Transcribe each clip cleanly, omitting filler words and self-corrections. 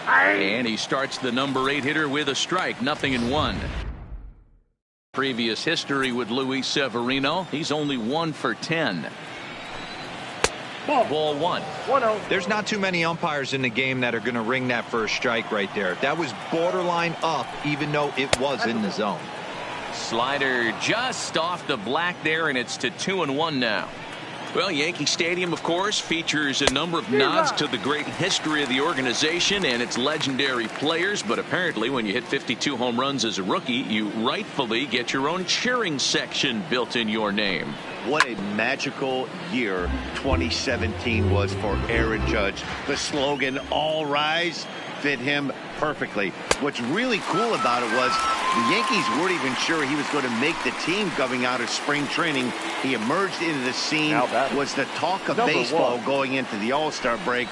And he starts the number 8 hitter with a strike. 0-1. Previous history with Luis Severino. He's only 1 for 10. Ball 1. There's not too many umpires in the game that are going to ring that first strike right there. That was borderline up, even though it was in the zone. Slider just off the black there, and it's to 2-1 now. Well, Yankee Stadium, of course, features a number of nods to the great history of the organization and its legendary players. But apparently, when you hit 52 home runs as a rookie, you rightfully get your own cheering section built in your name. What a magical year 2017 was for Aaron Judge. The slogan, "All Rise," fit him perfectly. What's really cool about it was the Yankees weren't even sure he was going to make the team coming out of spring training. He emerged into the scene, was the talk of baseball going into the All-Star break.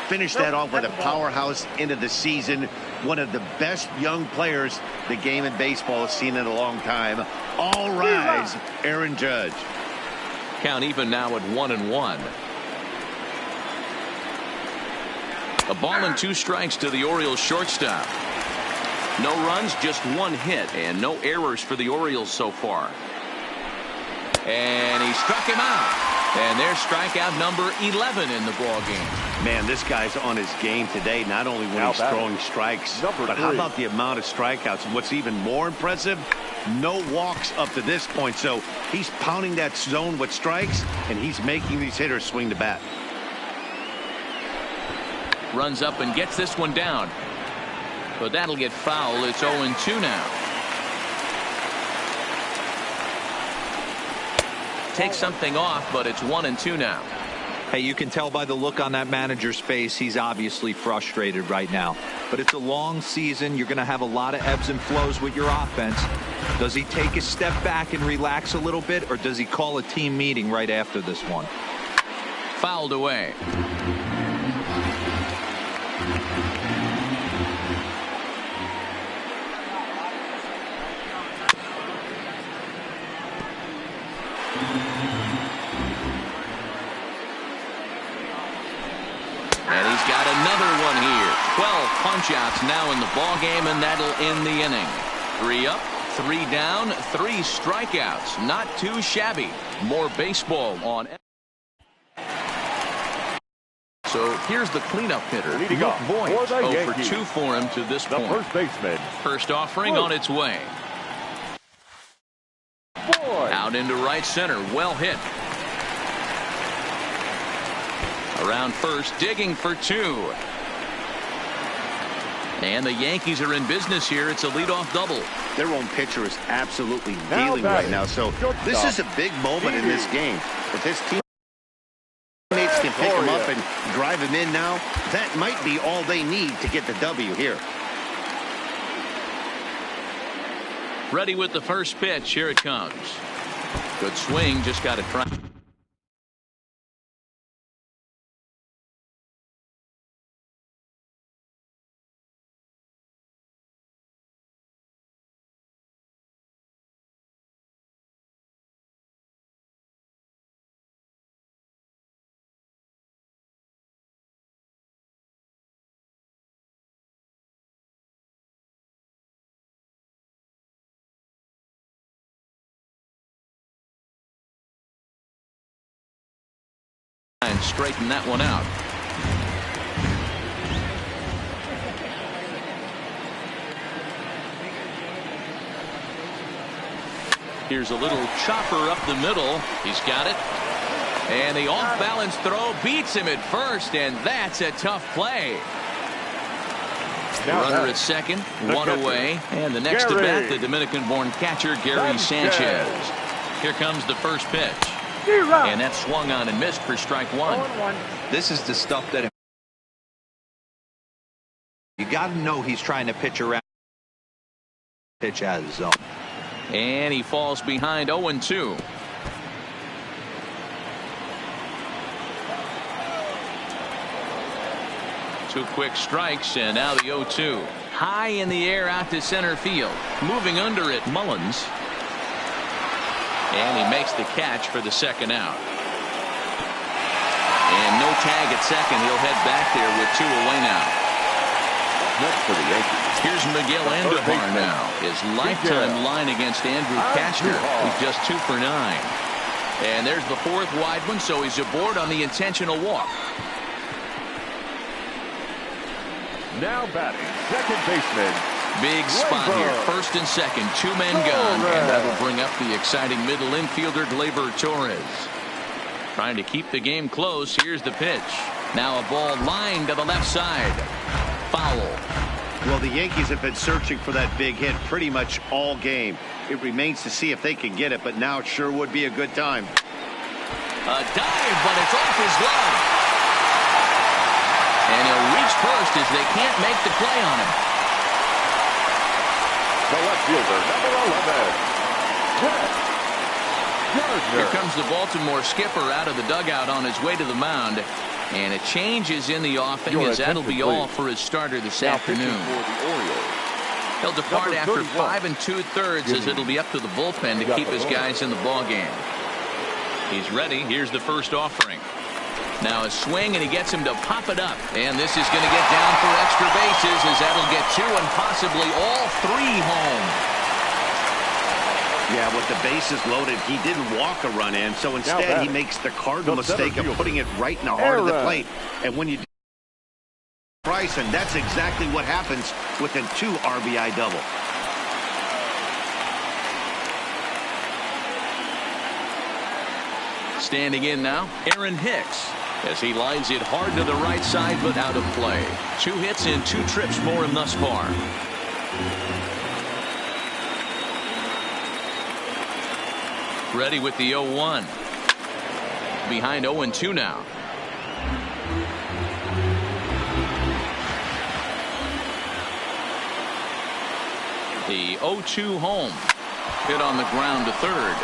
Finished that off with a powerhouse into the season. One of the best young players the game in baseball has seen in a long time. All rise, Aaron Judge. Count even now at 1-1. A ball and 2 strikes to the Orioles shortstop. No runs, just 1 hit, and no errors for the Orioles so far. And he struck him out. And there's strikeout number 11 in the ball game. Man, this guy's on his game today, not only when he's throwing strikes, but how about the amount of strikeouts? And what's even more impressive, no walks up to this point. So he's pounding that zone with strikes, and he's making these hitters swing the bat. Runs up and gets this one down. But that'll get foul. It's 0-2 now. Takes something off, but it's 1-2 now. Hey, you can tell by the look on that manager's face, he's obviously frustrated right now. But it's a long season. You're going to have a lot of ebbs and flows with your offense. Does he take a step back and relax a little bit, or does he call a team meeting right after this one? Fouled away. And he's got another one here. 12 punch-outs now in the ball game, and that'll end the inning. 3 up, 3 down, 3 strikeouts. Not too shabby. More baseball on. So here's the cleanup hitter, Luke Voigt. 0 for 2 for him to this point. First baseman. First offering on its way. Out into right center. Well hit. Around first, digging for 2. And the Yankees are in business here. It's a leadoff double. Their own pitcher is absolutely dealing right now. So this is a big moment in this game. If his teammates can pick him up and drive him in now, that might be all they need to get the W here. Ready with the first pitch. Here it comes. Good swing. Just got to try. And straighten that one out. Here's a little chopper up the middle. He's got it. And the off-balance throw beats him at first, and that's a tough play. Runner at second, 1 away. And the next at bat, the Dominican-born catcher, Gary Sanchez. Here comes the first pitch. And that swung on and missed for strike 1. This is the stuff that you got to know he's trying to pitch around. Pitch out of his zone. And he falls behind 0-2. Two quick strikes, and now the 0-2. High in the air out to center field. Moving under it, Mullins. And he makes the catch for the second out. And no tag at second. He'll head back there with 2 away now. next for the Yankees. Here's Miguel Andujar now. His lifetime line against Andrew Cashner. He's just 2 for 9. And there's the 4th wide one, so he's aboard on the intentional walk. Now batting, second baseman. Big spot here. First and second. 2 men gone. And that'll bring up the exciting middle infielder, Gleyber Torres. Trying to keep the game close. Here's the pitch. Now a ball lined to the left side. Foul. Well, the Yankees have been searching for that big hit pretty much all game. It remains to see if they can get it, but now it sure would be a good time. A dive, but it's off his glove. And he'll reach first as they can't make the play on him. The left fielder, number 11. Gardner. Here comes the Baltimore skipper out of the dugout on his way to the mound. And a change is in the offing as that'll be all for his starter this afternoon. He'll depart after 5 2/3 as it'll be up to the bullpen to keep his guys in the ballgame. He's ready. Here's the first offering. Now a swing, and he gets him to pop it up. And this is going to get down for extra bases as that'll get 2 and possibly all 3 home. Yeah, with the bases loaded, he didn't walk a run in, so instead he makes the cardinal mistake of putting it right in the heart of the plate. And when you do Bryson, that's exactly what happens with a 2 RBI double. Standing in now, Aaron Hicks, as he lines it hard to the right side but out of play. 2 hits and 2 trips for him thus far. Ready with the 0-1. Behind 0-2 now. The 0-2 home. Hit on the ground to third.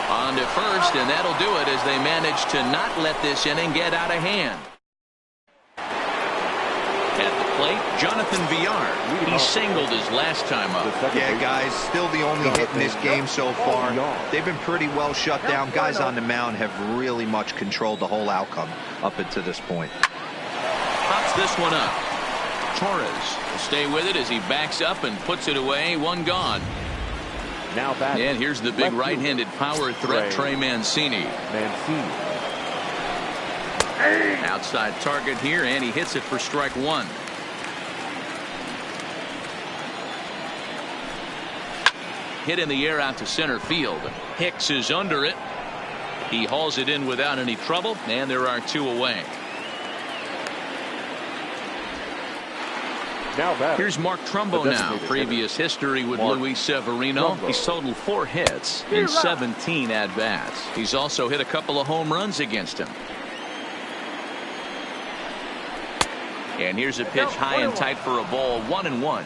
On to first, and that'll do it as they manage to not let this inning get out of hand. At the plate, Jonathan Villar. He singled his last time up. Yeah, guys, still the only hit in this game so far. They've been pretty well shut down. Guys on the mound have really much controlled the whole outcome up until this point. Pops this one up. Torres will stay with it as he backs up and puts it away. 1 gone. Now back. And here's the big right-handed power threat, Trey Mancini. Outside target here, and he hits it for strike 1. Hit in the air out to center field. Hicks is under it. He hauls it in without any trouble, and there are 2 away. Here's Mark Trumbo now. Previous history with Luis Severino. He's totaled 4 hits in 17 at-bats. He's also hit a couple of home runs against him. And here's a pitch high and tight for a ball. 1-1.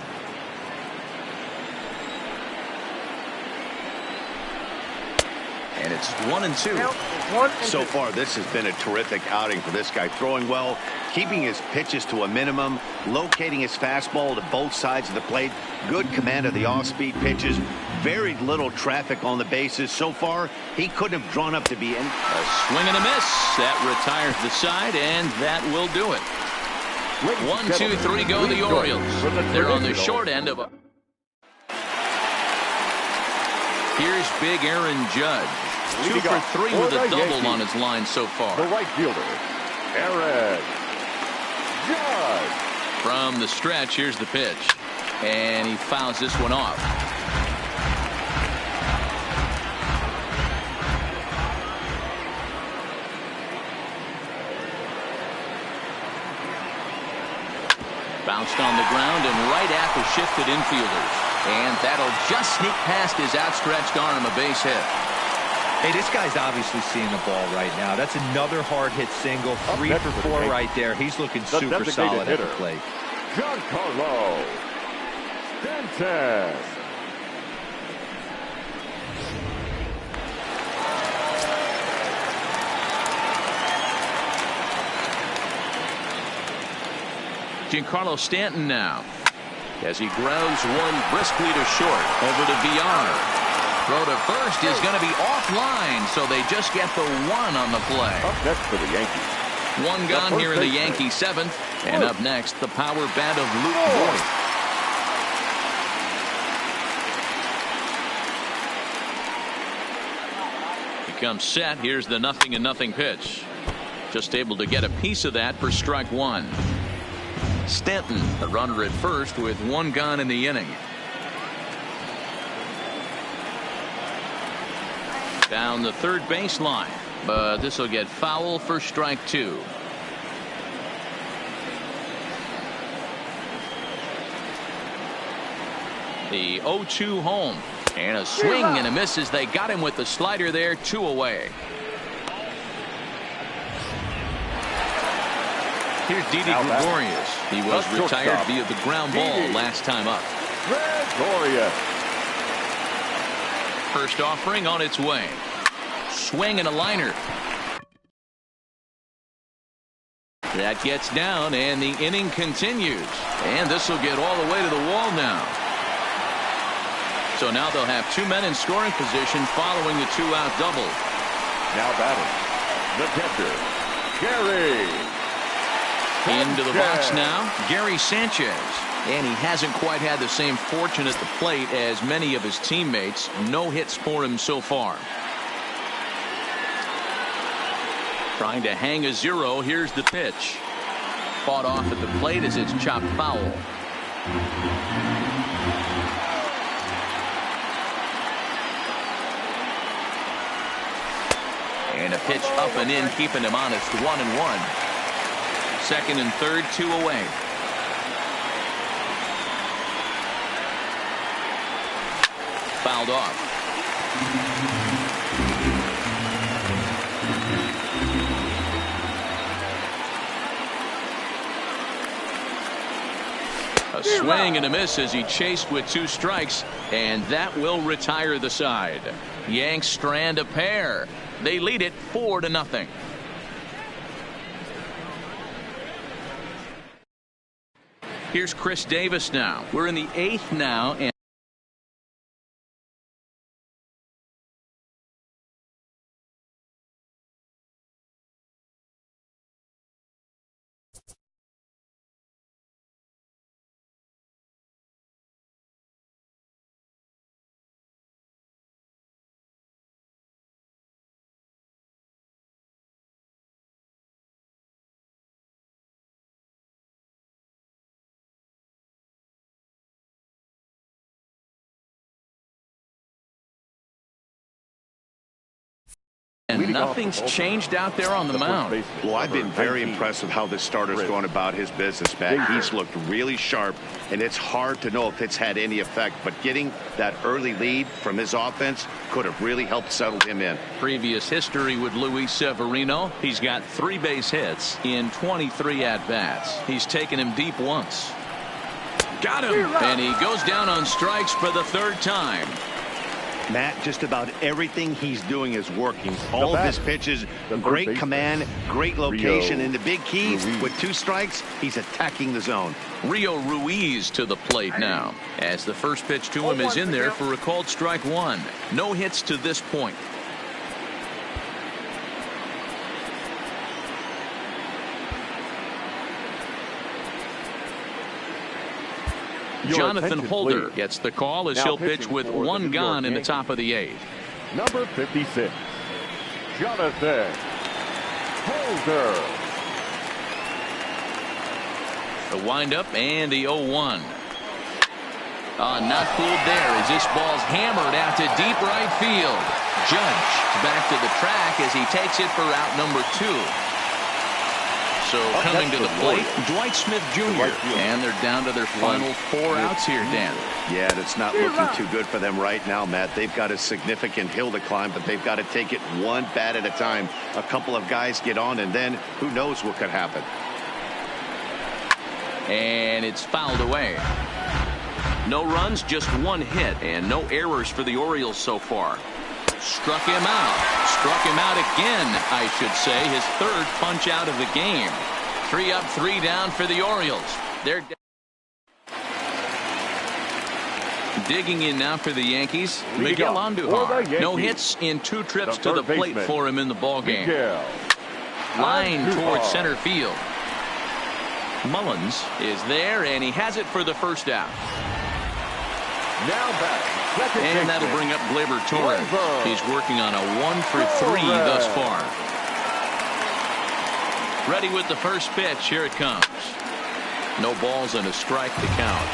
And it's 1-2. So far, this has been a terrific outing for this guy. Throwing well, keeping his pitches to a minimum, locating his fastball to both sides of the plate. Good command of the off-speed pitches. Very little traffic on the bases. So far, he couldn't have drawn up to be in. A swing and a miss. That retires the side, and that will do it. 1, 2, 3 go the Orioles. They're on the short end of a. Here's big Aaron Judge. 2 for 3 with a double on his line so far. The right fielder, Aaron Judge. From the stretch, here's the pitch. And he fouls this one off. Bounced on the ground and right at the shifted infielders. And that'll just sneak past his outstretched arm, a base hit. Hey, this guy's obviously seeing the ball right now. That's another hard hit single. 3 for 4 right there. He's looking super solid at the plate. Giancarlo Stanton. Giancarlo Stanton now, as he grounds one briskly to short. Over to Villar. Throw to first is going to be offline, so they just get the 1 on the play. Up next for the Yankees. 1 gone here in the Yankee 7th. And up next, the power bat of Luke Voigt. He comes set. Here's the 0-0 pitch. Just able to get a piece of that for strike one. Stanton, the runner at first with one gone in the inning. Down the third baseline, but this will get foul for strike two. The 0-2 home, and a swing and a miss as they got him with the slider there. 2 away. Here's Didi Gregorius. He was retired via the ground ball last time up. Gregorius. First offering on its way. Swing and a liner. That gets down, and the inning continues. And this will get all the way to the wall now. So now they'll have 2 men in scoring position following the 2-out double. Now batting, the catcher, Gary. Into the box now, Gary Sanchez. And he hasn't quite had the same fortune at the plate as many of his teammates. No hits for him so far. Trying to hang a 0. Here's the pitch. Fought off at the plate as it's chopped foul. And a pitch up and in, keeping him honest. 1-1. Second and third, 2 away. Fouled off. A swing and a miss as he chased with 2 strikes, and that will retire the side. Yanks strand a pair. They lead it 4-0. Here's Chris Davis now. We're in the 8th now, and nothing's changed out there on the mound. Well, I've been very impressed with how this starter's going about his business, Matt. He's looked really sharp, and it's hard to know if it's had any effect, but getting that early lead from his offense could have really helped settle him in. Previous history with Luis Severino. He's got 3 base hits in 23 at-bats. He's taken him deep once. Got him! And he goes down on strikes for the 3rd time. Matt, just about everything he's doing is working. All of his pitches, great command, great location, and the big key, with 2 strikes, he's attacking the zone. Rio Ruiz to the plate now, as the first pitch to him is in there for a called strike 1. No hits to this point. Jonathan Holder gets the call as he'll pitch with 1 gone in the top of the 8th. Number 56, Jonathan Holder. The windup and the 0-1. Not fooled there as this ball's hammered out to deep right field. Judge back to the track as he takes it for out number 2. So coming to the plate, Dwight Smith Jr. And they're down to their final 4 outs here, Dan. Yeah, it's not looking too good for them right now, Matt. They've got a significant hill to climb, but they've got to take it 1 bat at a time. A couple of guys get on, and then who knows what could happen. And it's fouled away. No runs, just 1 hit, and no errors for the Orioles so far. Struck him out. Struck him out again, I should say. His 3rd punch out of the game. 3 up, 3 down for the Orioles. They're digging in now for the Yankees. Miguel Andujar. No hits in 2 trips to the plate for him in the ballgame. Line towards center field. Mullins is there, and he has it for the first out. Now back. And that'll bring up Gleyber Torres. He's working on a 1-for-3 thus far. Ready with the first pitch. Here it comes. No balls and a strike to count.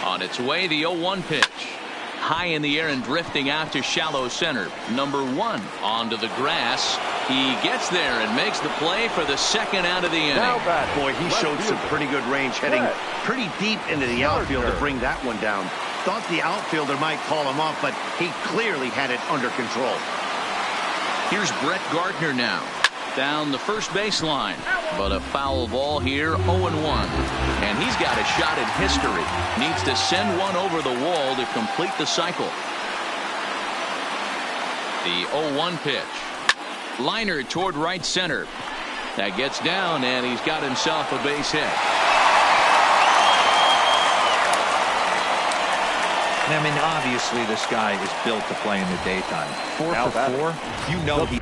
On its way, the 0-1 pitch. High in the air and drifting out to shallow center. Number 1 onto the grass. He gets there and makes the play for the second out of the inning. Boy, he showed some pretty good range, heading pretty deep into the outfield to bring that one down. Thought the outfielder might call him off, but he clearly had it under control. Here's Brett Gardner now. Down the first baseline. But a foul ball here, 0-1. And he's got a shot at history. Needs to send one over the wall to complete the cycle. The 0-1 pitch. Liner toward right center. That gets down, and he's got himself a base hit. I mean, obviously this guy is built to play in the daytime. 4 for 4. You know he's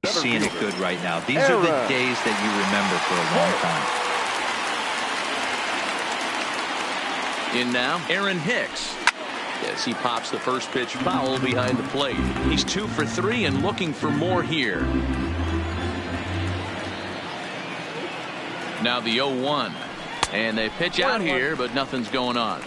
seeing it good right now. These are the days that you remember for a long time. In now, Aaron Hicks. As he pops the first pitch foul behind the plate. He's 2 for 3 and looking for more here. Now the 0-1. And they pitch out here, but nothing's going on.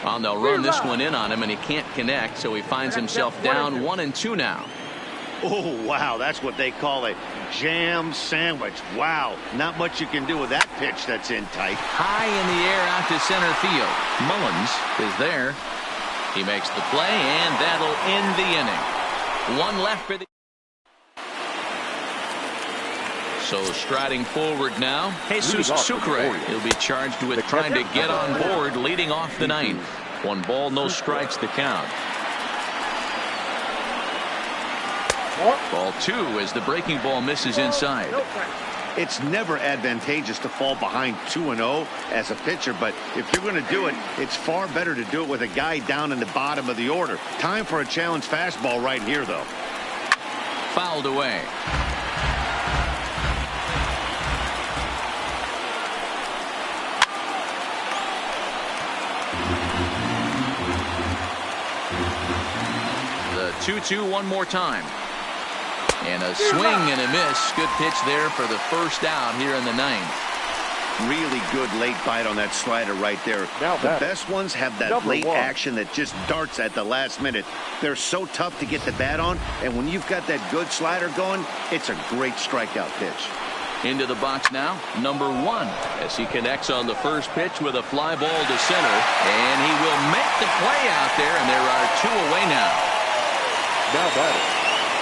Well, they'll run this one in on him, and he can't connect, so he finds himself down 1-2 now. Oh, wow, that's what they call a jam sandwich. Wow, not much you can do with that pitch that's in tight. High in the air out to center field. Mullins is there. He makes the play, and that'll end the inning. 1 left for the... So striding forward now, Jesus Sucre. He'll be charged with trying to get on board, leading off the 9th. 1 ball, no strikes to count. Ball 2 as the breaking ball misses inside. It's never advantageous to fall behind 2-0 as a pitcher, but if you're going to do it, it's far better to do it with a guy down in the bottom of the order. Time for a challenge fastball right here, though. Fouled away. The 2-2 one more time. And a swing and a miss. Good pitch there for the first out here in the 9th. Really good late bite on that slider right there. The best ones have that late action that just darts at the last minute. They're so tough to get the bat on, and when you've got that good slider going, it's a great strikeout pitch. Into the box now, number 1, as he connects on the first pitch with a fly ball to center, and he will make the play out there, and there are 2 away now. Now batting.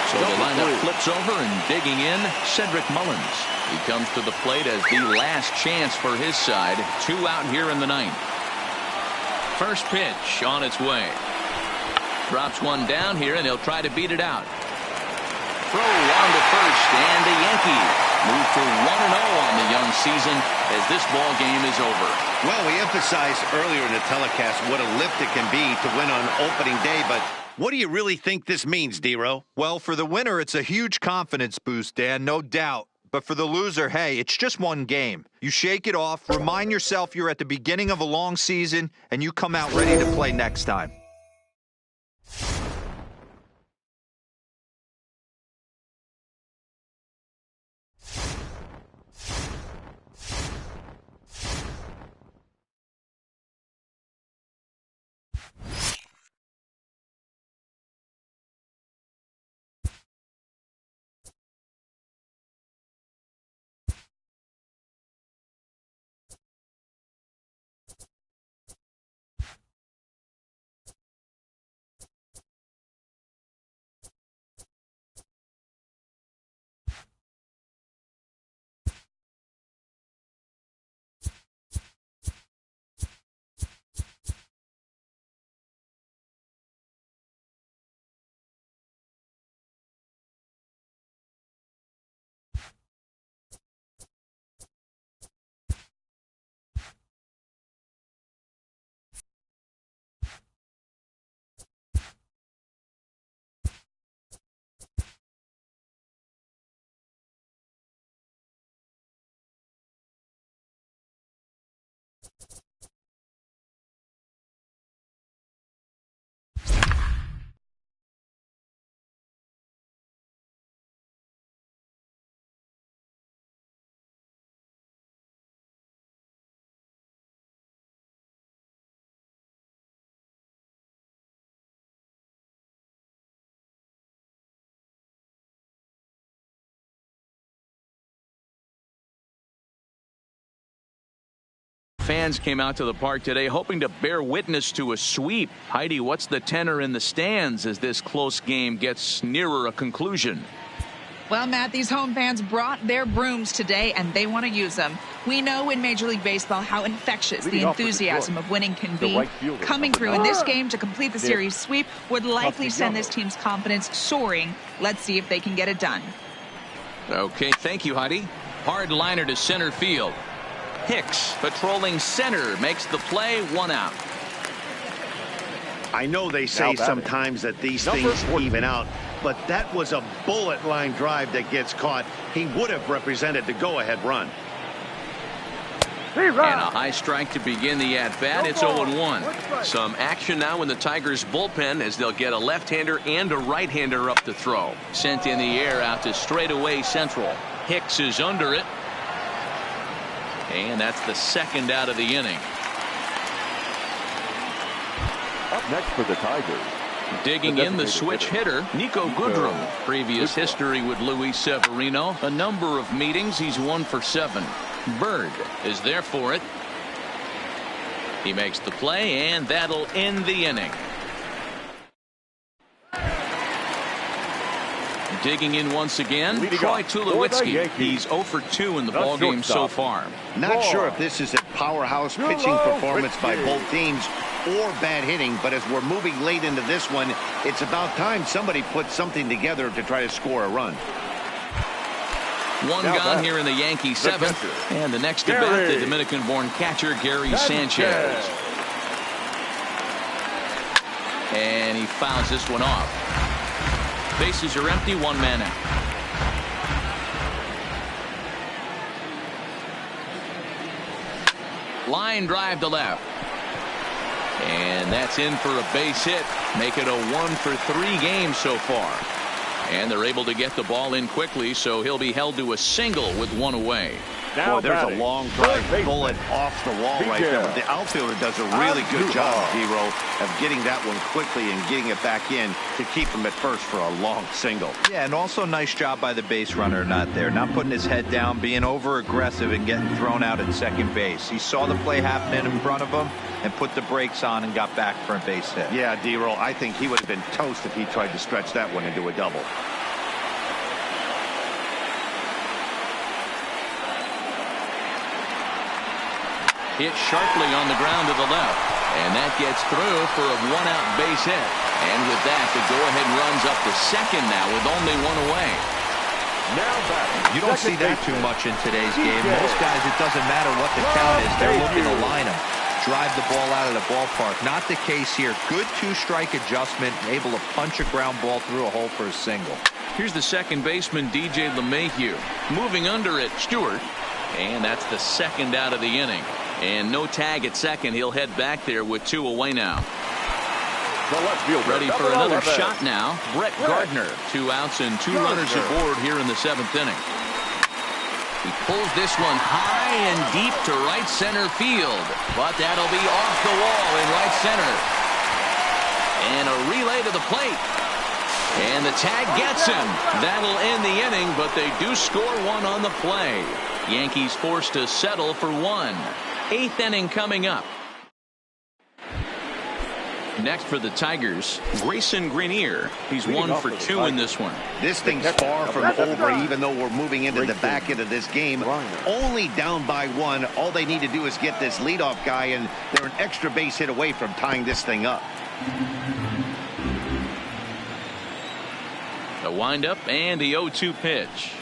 So the lineup flips over, and digging in, Cedric Mullins. He comes to the plate as the last chance for his side. 2 out here in the 9th. First pitch on its way. Drops one down here, and he'll try to beat it out. Throw on to first, and the Yankees move to 1-0 on the young season as this ball game is over. Well, we emphasized earlier in the telecast what a lift it can be to win on opening day, but what do you really think this means, D-Row? Well, for the winner, it's a huge confidence boost, Dan, no doubt. But for the loser, hey, it's just one game. You shake it off, remind yourself you're at the beginning of a long season, and you come out ready to play next time. fans came out to the park today hoping to bear witness to a sweep. Heidi, what's the tenor in the stands as this close game gets nearer a conclusion? Well, Matt, these home fans brought their brooms today, and they want to use them. We know in Major League Baseball how infectious the enthusiasm of winning can be. Coming through in this game to complete the series sweep would likely send this team's confidence soaring. Let's see if they can get it done. Okay, thank you, Heidi. Hard liner to center field. Hicks patrolling center makes the play, 1 out. I know they say sometimes that these things even out, but that was a bullet line drive that gets caught. He would have represented the go-ahead run. And a high strike to begin the at-bat. It's 0-1. Some action now in the Tigers bullpen as they'll get a left-hander and a right-hander up to throw. Sent in the air out to straightaway central. Hicks is under it. And that's the second out of the inning. Up next for the Tigers. Digging in the switch hitter, Nico Goodrum. Previous history with Luis Severino. A number of meetings. He's 1 for 7. Bird is there for it. He makes the play, and that'll end the inning. Digging in once again, Troy Tulowitzki. He's 0 for 2 in the ballgame so far. Not sure if this is a powerhouse pitching performance by both teams or bad hitting, but as we're moving late into this one, it's about time somebody puts something together to try to score a run. One gone here in the Yankee 7th, and the next to bat, the Dominican-born catcher Gary Sanchez. And he fouls this one off. Bases are empty, 1 man out. Line drive to left. And that's in for a base hit. Make it a 1 for 3 game so far. And they're able to get the ball in quickly, so he'll be held to a single with 1 away. Boy, there's a long drive bullet off the wall right there. But the outfielder does a really good job, Zero, of getting that one quickly and getting it back in to keep him at first for a long single. Yeah, and also nice job by the base runner not putting his head down, being over aggressive and getting thrown out at second base. He saw the play happening in front of him and put the brakes on and got back for a base hit. Yeah, D-Roll, I think he would have been toast if he tried to stretch that one into a double. Hit sharply on the ground to the left. And that gets through for a 1-out base hit. And with that, the go-ahead runs up to second now with only 1 away. You don't see that too much in today's game. Most guys, it doesn't matter what the count is. They're looking to line them, drive the ball out of the ballpark. Not the case here. Good 2-strike adjustment, able to punch a ground ball through a hole for a single. Here's the second baseman, DJ LeMahieu. Moving under it, Stewart. And that's the second out of the inning. And no tag at second. He'll head back there with 2 away now. Ready for another shot now. Brett Gardner. 2 outs and 2 runners aboard here in the 7th inning. He pulls this one high and deep to right center field. But that'll be off the wall in right center. And a relay to the plate. And the tag gets him. That'll end the inning, but they do score 1 on the play. Yankees forced to settle for 1. 8th inning coming up. Next for the Tigers, Grayson Greenier. He's 1 for 2 in this one. This thing's far from over, even though we're moving into the back end of this game. Only down by 1. All they need to do is get this leadoff guy, and they're an extra base hit away from tying this thing up. The windup and the 0-2 pitch.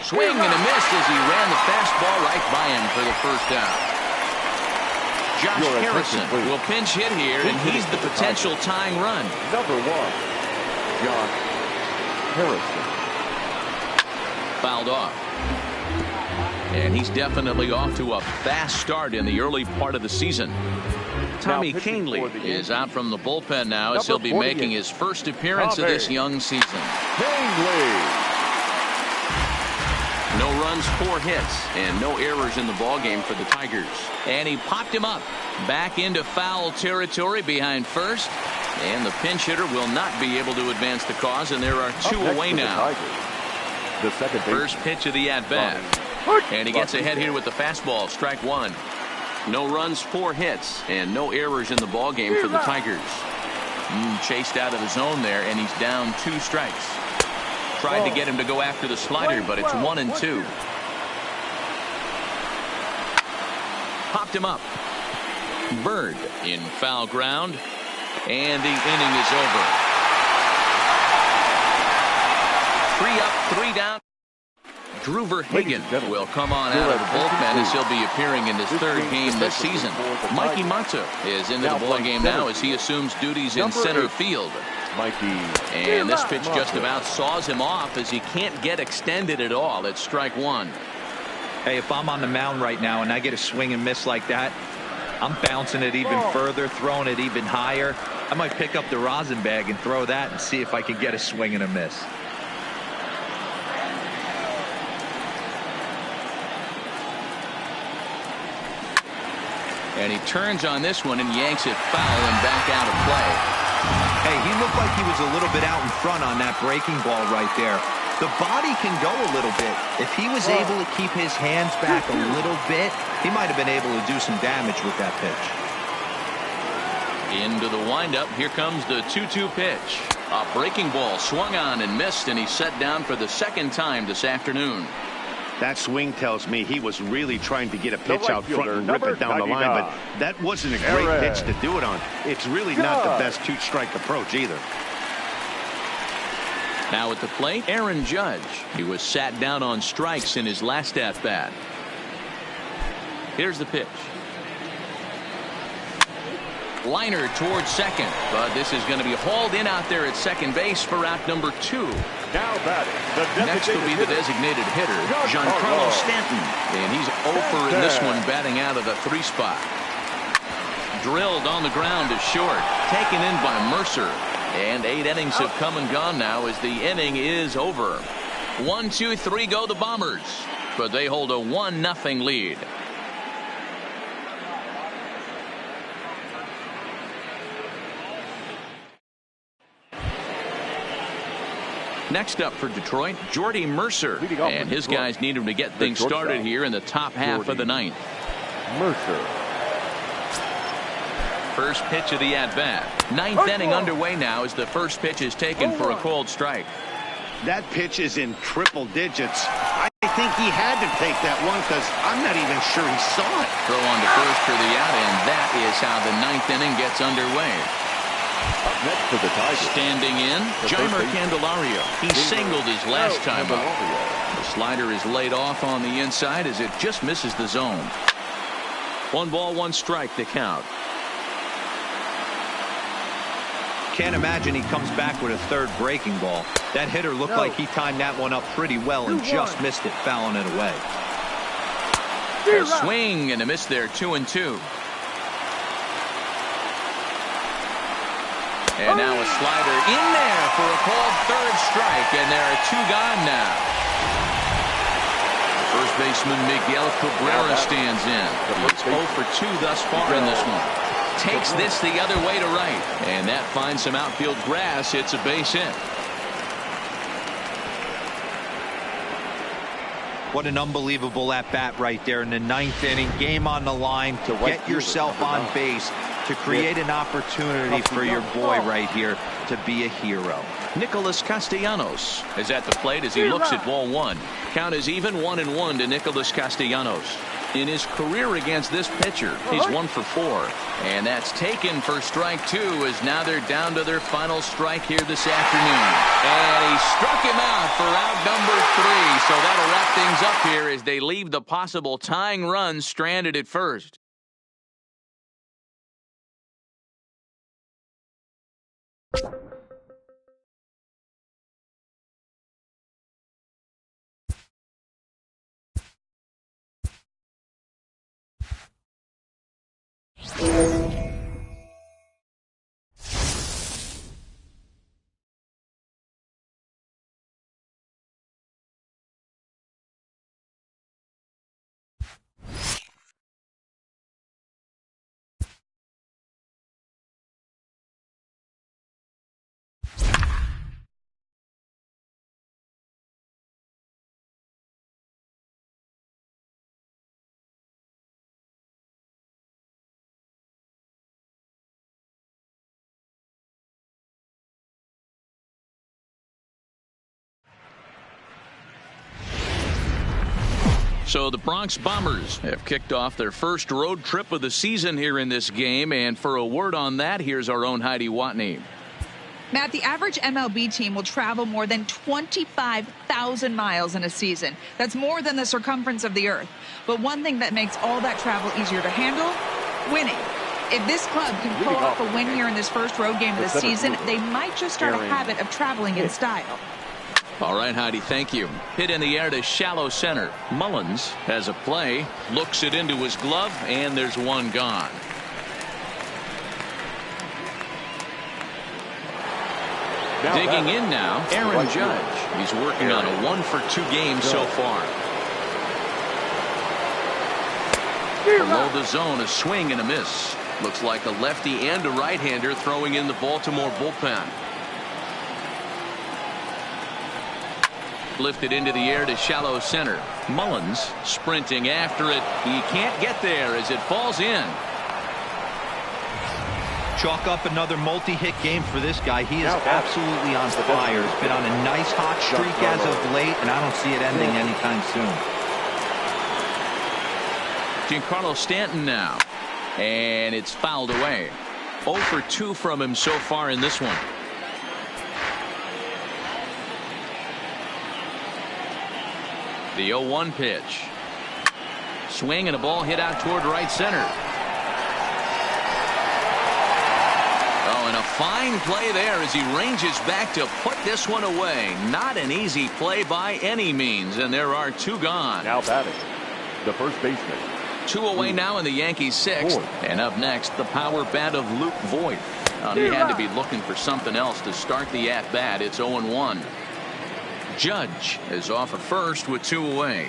Swing and a miss as he ran the fastball right by him for the first out. Josh Harrison will pinch hit here, and he's the potential tying run. Number 1, Josh Harrison. Fouled off. And he's definitely off to a fast start in the early part of the season. Tommy Canely is out from the bullpen now as he'll be making his first appearance of this young season. Canely. No runs, 4 hits, and no errors in the ballgame for the Tigers. And he popped him up. Back into foul territory behind first. And the pinch hitter will not be able to advance the cause, and there are 2 away now. The second first pitch of the at-bat. And he gets ahead here with the fastball, strike 1. No runs, 4 hits, and no errors in the ball game for the Tigers. Chased out of the zone there, and he's down 2 strikes. Tried to get him to go after the slider, but it's 1-2. Popped him up. Bird in foul ground, and the inning is over. 3 up, 3 down. Drew Verhagen will come on out of the bullpen as he'll be appearing in his 3rd game this season. Mikey Mata is into the ball game now as he assumes duties in center field. And this pitch just about saws him off as he can't get extended at all. It's strike 1. Hey, if I'm on the mound right now and I get a swing and miss like that, I'm bouncing it even further, throwing it even higher. I might pick up the rosin bag and throw that and see if I can get a swing and a miss. And he turns on this one and yanks it foul and back out of play. Hey, he looked like he was a little bit out in front on that breaking ball right there. The body can go a little bit. If he was able to keep his hands back a little bit, he might have been able to do some damage with that pitch. Into the windup. Here comes the 2-2 pitch. A breaking ball swung on and missed, and he's set down for the 2nd time this afternoon. That swing tells me he was really trying to get a pitch out front and rip it down the line, but that wasn't a great pitch to do it on. It's really not the best 2-strike approach either. Now at the plate, Aaron Judge. He was sat down on strikes in his last at-bat. Here's the pitch. Liner towards second, but this is going to be hauled in out there at second base for out number 2. Now batting, the next will be the designated hitter, Giancarlo Stanton, and he's 0 in this one, batting out of the 3 spot. Drilled on the ground to short, taken in by Mercer, and 8 innings have come and gone now as the inning is over. 1, 2, 3 go the Bombers, but they hold a 1-0 lead. Next up for Detroit, Jordy Mercer, and his guys need him to get things started here in the top half of the 9th. Mercer. First pitch of the at-bat. 9th inning underway now as the first pitch is taken for a called strike. That pitch is in triple digits. I think he had to take that one because I'm not even sure he saw it. Throw on to first for the out, and that is how the 9th inning gets underway. Up next for the Tigers. Standing in, Jeimer Candelario. He singled his last time up. The slider is laid off on the inside as it just misses the zone. 1 ball, 1 strike to count. Can't imagine he comes back with a 3rd breaking ball. That hitter looked like he timed that one up pretty well and just missed it, fouling it away. A swing and a miss there, 2-2. And now a slider in there for a called 3rd strike, and there are 2 gone now. First baseman Miguel Cabrera stands in. He's 0 for 2 thus far in this one. Takes this the other way to right, and that finds some outfield grass. It's a base hit. What an unbelievable at-bat right there in the 9th inning. Game on the line to get yourself on base, to create an opportunity for your boy right here to be a hero. Nicholas Castellanos is at the plate as he looks at ball 1. Count is even, 1-1 to Nicholas Castellanos. In his career against this pitcher, he's 1 for 4. And that's taken for strike 2 as now they're down to their final strike here this afternoon. And he struck him out for out number 3. So that'll wrap things up here as they leave the possible tying run stranded at first. So the Bronx Bombers have kicked off their first road trip of the season here in this game. And for a word on that, here's our own Heidi Watney. Matt, the average MLB team will travel more than 25,000 miles in a season. That's more than the circumference of the earth. But one thing that makes all that travel easier to handle, winning. If this club can pull off a win here in this first road game of the season, they might just start a habit of traveling in style. All right, Heidi, thank you. Hit in the air to shallow center. Mullins has a play, looks it into his glove, and there's one gone. Digging in now, Aaron Judge. He's working on a 1-for-2 game so far. Below the zone, a swing and a miss. Looks like a lefty and a right-hander throwing in the Baltimore bullpen. Lifted into the air to shallow center. Mullins sprinting after it. He can't get there as it falls in. Chalk up another multi-hit game for this guy. He is absolutely on fire. He's been on a nice hot streak as of late, and I don't see it ending anytime soon. Giancarlo Stanton now. And it's fouled away. 0 for 2 from him so far in this one. The 0-1 pitch. Swing and a ball hit out toward right center. Oh, and a fine play there as he ranges back to put this one away. Not an easy play by any means, and there are 2 gone. Now batting, the first baseman. 2 away now in the Yankees' 6th. And up next, the power bat of Luke Voigt. He had to be looking for something else to start the at-bat. It's 0-1. Judge is off at first with 2 away.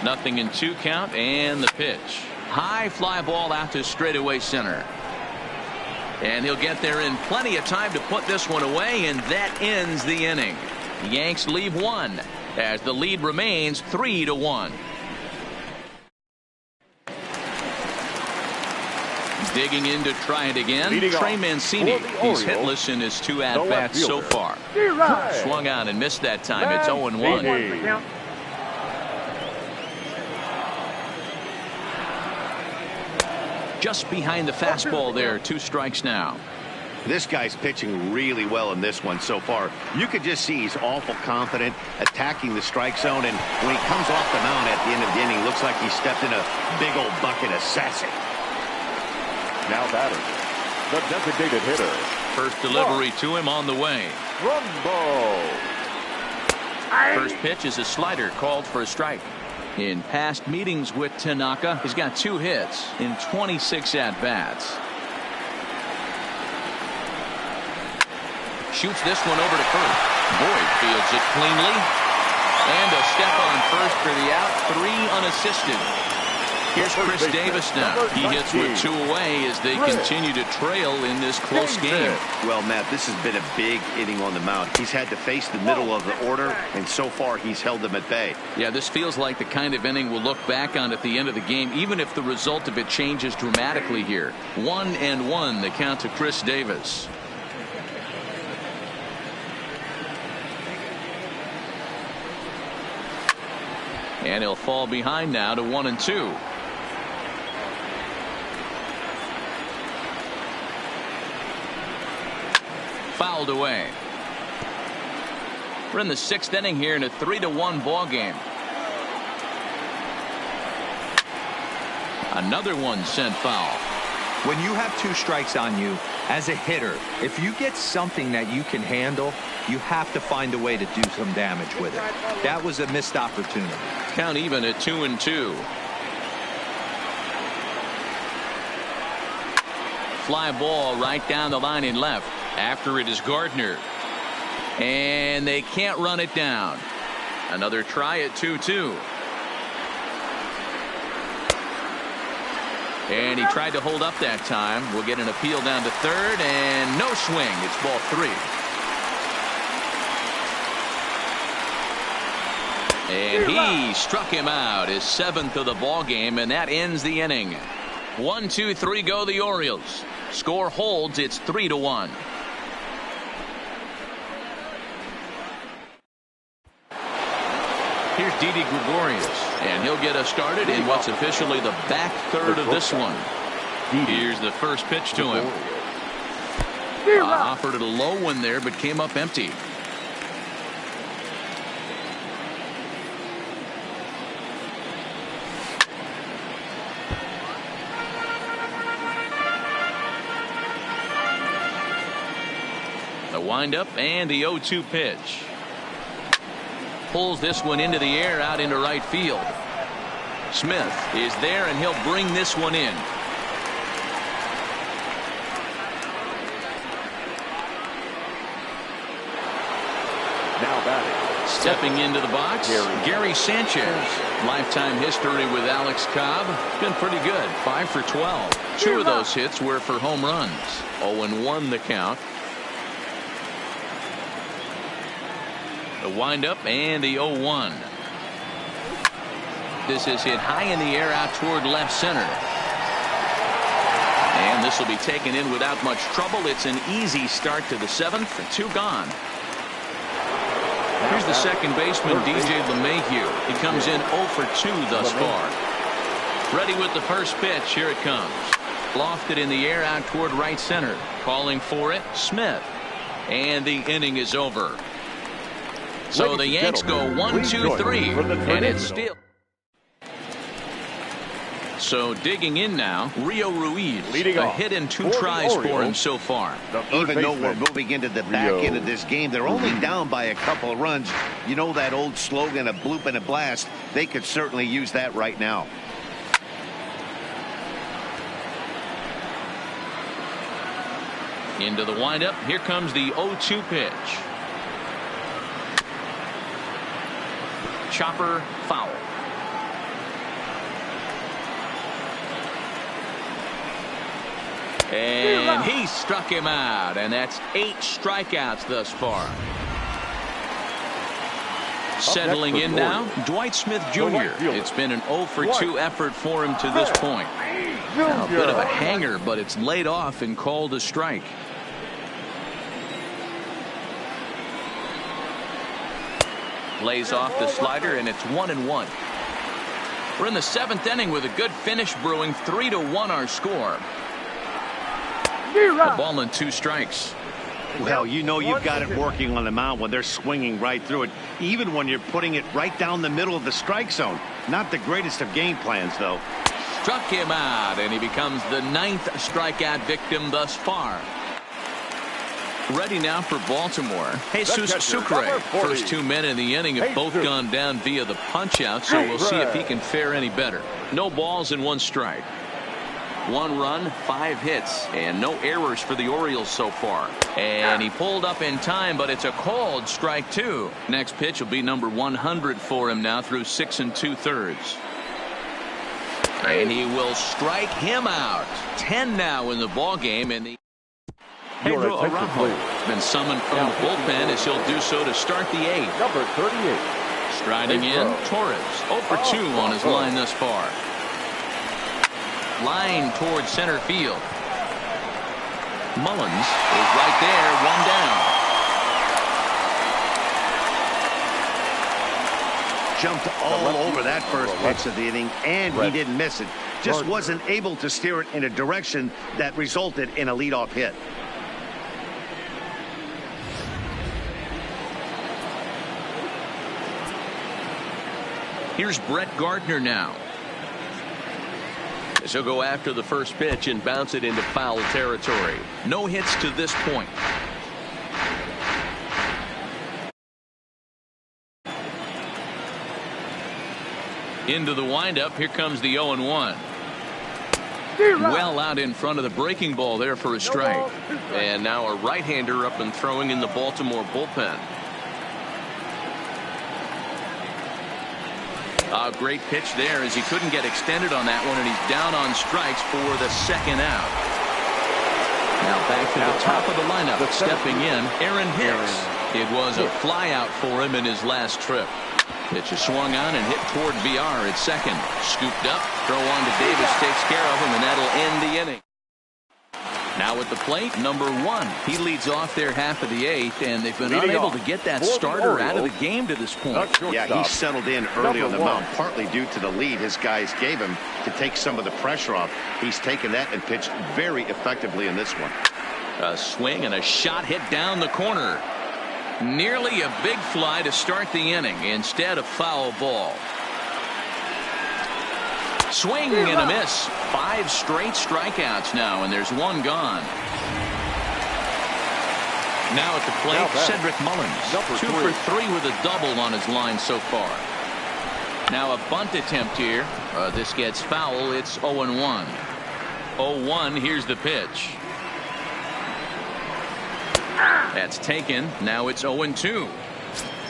Nothing in 2 count, and the pitch. High fly ball out to straightaway center. And he'll get there in plenty of time to put this one away, and that ends the inning. The Yanks leave 1 as the lead remains 3-1. Digging in to try it again. Trey Mancini. He's hitless in his 2 at-bats so far. Swung out and missed that time. It's 0-1. Just behind the fastball there. 2 strikes now. This guy's pitching really well in this one so far. You could just see he's awful confident attacking the strike zone, and when he comes off the mound at the end of the inning, looks like he stepped in a big old bucket of sassy. Now batting, the designated hitter. First delivery to him on the way. Rumble. First pitch is a slider called for a strike. In past meetings with Tanaka, he's got 2 hits in 26 at-bats. Shoots this one over to first. Boyd fields it cleanly. And a step on first for the out. 3 unassisted. Here's Chris Davis now. He hits with 2 away as they continue to trail in this close game. Well, Matt, this has been a big inning on the mound. He's had to face the middle of the order, and so far he's held them at bay. Yeah, this feels like the kind of inning we'll look back on at the end of the game, even if the result of it changes dramatically here. 1-1, the count to Chris Davis. And he'll fall behind now to 1-2. Fouled away. We're in the 6th inning here in a 3-1 ball game. Another one sent foul. When you have 2 strikes on you, as a hitter, if you get something that you can handle, you have to find a way to do some damage with it. That was a missed opportunity. Count even at 2-2. Fly ball right down the line in left. After it is Gardner. And they can't run it down. Another try at 2-2. And he tried to hold up that time. We'll get an appeal down to third, and no swing. It's ball 3. And he struck him out, his 7th of the ball game, and that ends the inning. 1, 2, 3 go the Orioles. Score holds. It's 3-1. Here's Didi Gregorius, and he'll get us started in what's officially the back third of this one. Here's the first pitch to him. Offered it a low one there, but came up empty. The windup and the 0-2 pitch. Pulls this one into the air out into right field. Smith is there, and he'll bring this one in. Now batting. Stepping into the box, Gary Sanchez. Lifetime history with Alex Cobb. Been pretty good. 5 for 12. 2 of those hits were for home runs. 0-1 the count. The windup and the 0-1. This is hit high in the air out toward left center. And this will be taken in without much trouble. It's an easy start to the 7th. 2 gone. Here's the second baseman, DJ LeMahieu. He comes in 0 for 2 thus far. Ready with the first pitch. Here it comes. Lofted in the air out toward right center. Calling for it, Smith. And the inning is over. So the Yanks go 1, 2, 3, and it's still. So digging in now, Rio Ruiz. A hit and 2 tries for him so far. Even though we're moving into the back end of this game, they're only down by a couple of runs. You know that old slogan, a bloop and a blast. They could certainly use that right now. Into the windup. Here comes the 0-2 pitch. Chopper foul. And he struck him out, and that's 8 strikeouts thus far. Settling in now, Dwight Smith Jr. It's been an 0 for 2 effort for him to this point. Now, a bit of a hanger, but it's laid off and called a strike. Lays off the slider, and it's 1-1. We're in the 7th inning with a good finish brewing. 3-1 our score. A ball and 2 strikes. Well, you know you've got it working on the mound when they're swinging right through it, even when you're putting it right down the middle of the strike zone. Not the greatest of game plans, though. Struck him out, and he becomes the 9th strikeout victim thus far. Ready now for Baltimore. Jesus Sucre. First 2 men in the inning have both gone down via the punch-out, so we'll see if he can fare any better. No balls and 1 strike. 1 run, 5 hits, and no errors for the Orioles so far. And he pulled up in time, but it's a called strike 2. Next pitch will be number 100 for him now through 6 2/3. And he will strike him out. 10 now in the ball game, and the Pedro Araujo been summoned from the bullpen as he'll do so to start the 8th. Number 38. Striding in, Torres. 0 for 2 on his line thus far. Line towards center field. Mullins is right there, 1 down. Jumped all over that first pitch of the inning, and he didn't miss it. Just wasn't able to steer it in a direction that resulted in a leadoff hit. Here's Brett Gardner now. He'll go after the first pitch and bounce it into foul territory. No hits to this point. Into the windup. Here comes the 0-1. Well out in front of the breaking ball there for a strike. And now a right-hander up and throwing in the Baltimore bullpen. A great pitch there as he couldn't get extended on that one, and he's down on strikes for the 2nd out. Now back to the top of the lineup. Stepping in, Aaron Hicks. It was a fly out for him in his last trip. Pitch is swung on and hit toward VR at second. Scooped up. Throw on to Davis takes care of him, and that'll end the inning. Now at the plate, number 1. He leads off their half of the 8th, and they've been unable to get that starter out of the game to this point. Yeah, he settled in early on the mound, partly due to the lead his guys gave him to take some of the pressure off. He's taken that and pitched very effectively in this one. A swing and a shot hit down the corner. Nearly a big fly to start the inning. Instead, a foul ball. Swing and a miss. 5 straight strikeouts now, and there's 1 gone. Now at the plate, Cedric Mullins. 2 for 3 with a double on his line so far. Now a bunt attempt here. This gets foul. It's 0-1. 0-1. Here's the pitch. That's taken. Now it's 0-2.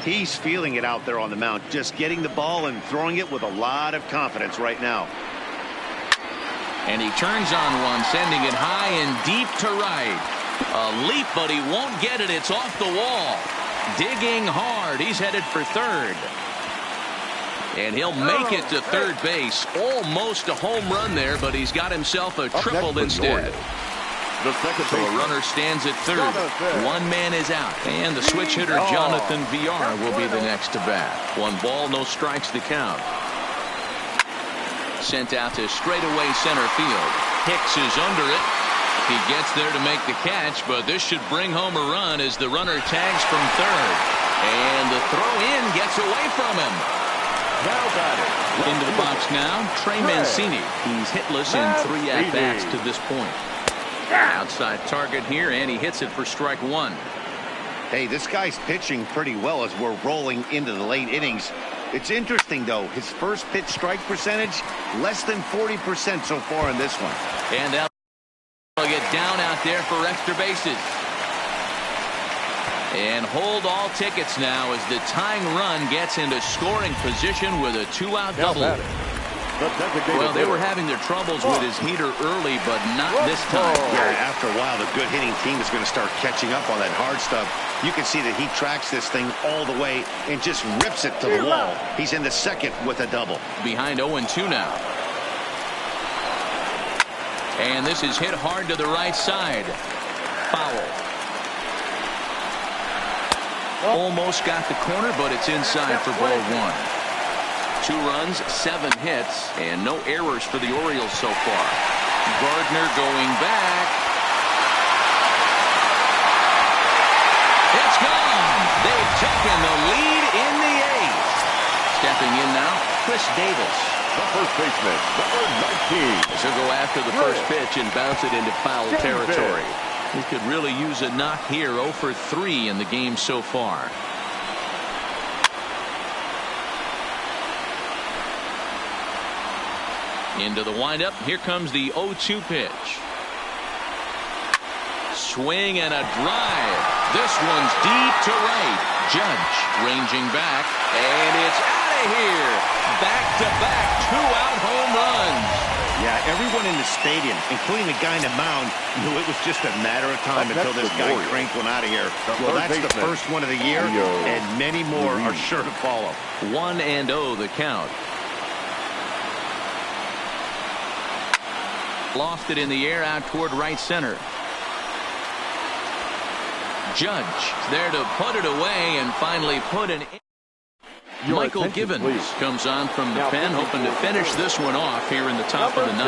He's feeling it out there on the mound, just getting the ball and throwing it with a lot of confidence right now. And he turns on one, sending it high and deep to right. A leap, but he won't get it. It's off the wall. Digging hard. He's headed for third. And he'll make it to third base. Almost a home run there, but he's got himself a triple instead. So a runner stands at third. 1 man is out. And the switch hitter Jonathan VR will be the next to bat. 1 ball, no strikes to count. Sent out to straightaway center field. Hicks is under it. He gets there to make the catch, but this should bring home a run as the runner tags from third. And the throw in gets away from him. Into the box now, Trey Mancini. He's hitless in 3 at-bats to this point. Outside target here, and he hits it for strike 1. Hey, this guy's pitching pretty well as we're rolling into the late innings. It's interesting, though. His first pitch strike percentage, less than 40% so far in this one. And they'll get down out there for extra bases. And hold all tickets now as the tying run gets into scoring position with a 2-out double. Well, they were having their troubles with his heater early, but not this time. Yeah, after a while, the good hitting team is going to start catching up on that hard stuff. You can see that he tracks this thing all the way and just rips it to the wall. He's in the second with a double. Behind 0-2 now. And this is hit hard to the right side. Foul. Almost got the corner, but it's inside for ball 1. 2 runs, 7 hits, and no errors for the Orioles so far. Gardner going back. It's gone. They've taken the lead in the 8th. Stepping in now, Chris Davis. The first baseman, number 19. He'll go after the first pitch and bounce it into foul territory. He could really use a knock here. 0 for 3 in the game so far. Into the windup. Here comes the 0-2 pitch. Swing and a drive. This one's deep to right. Judge ranging back, and it's out of here. Back-to-back 2-out home runs. Yeah, everyone in the stadium, including the guy in the mound, knew it was just a matter of time until this guy cranked one out of here. Well, that's the first one of the year, and many more are sure to follow. 1-0 the count. Lofted in the air out toward right center. Judge there to put it away and finally put it in. Michael Givens comes on from the pen, hoping to finish this one off here in the top of the 9th.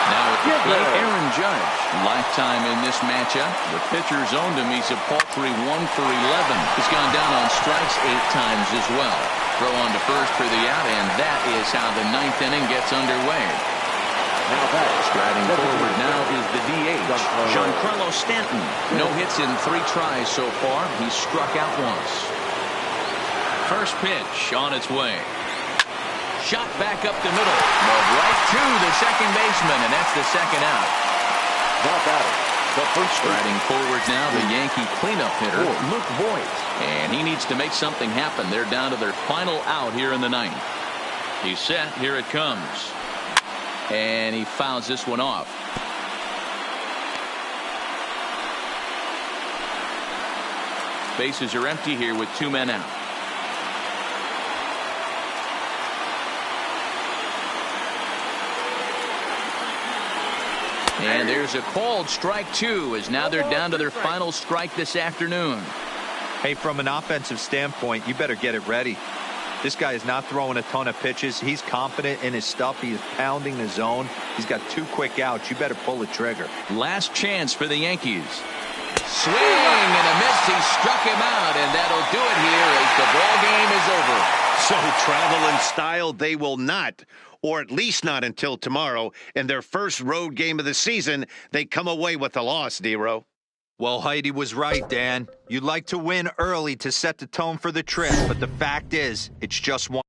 Now at the plate, Aaron Judge. Lifetime in this matchup. The pitcher's owned him. He's a paltry 1 for 11. He's gone down on strikes 8 times as well. Throw on to first for the out, and that is how the 9th inning gets underway. Striding forward now is the DH, Giancarlo Stanton. No hits in 3 tries so far. He's struck out once. First pitch on its way. Shot back up the middle, but right to the second baseman, and that's the second out. Striding forward now, the Yankee cleanup hitter, Luke Voigt. And he needs to make something happen. They're down to their final out here in the 9th. He's set. Here it comes. And he fouls this one off. Bases are empty here with 2 men out. And there's a called strike 2 as now they're down to their final strike this afternoon. Hey, from an offensive standpoint, you better get it ready. This guy is not throwing a ton of pitches. He's confident in his stuff. He is pounding the zone. He's got 2 quick outs. You better pull the trigger. Last chance for the Yankees. Swing and a miss. He struck him out, and that'll do it here as the ball game is over. So travel in style they will not, or at least not until tomorrow. In their first road game of the season, they come away with a loss, D-Row. Well, Heidi was right, Dan. You'd like to win early to set the tone for the trip, but the fact is, it's just one.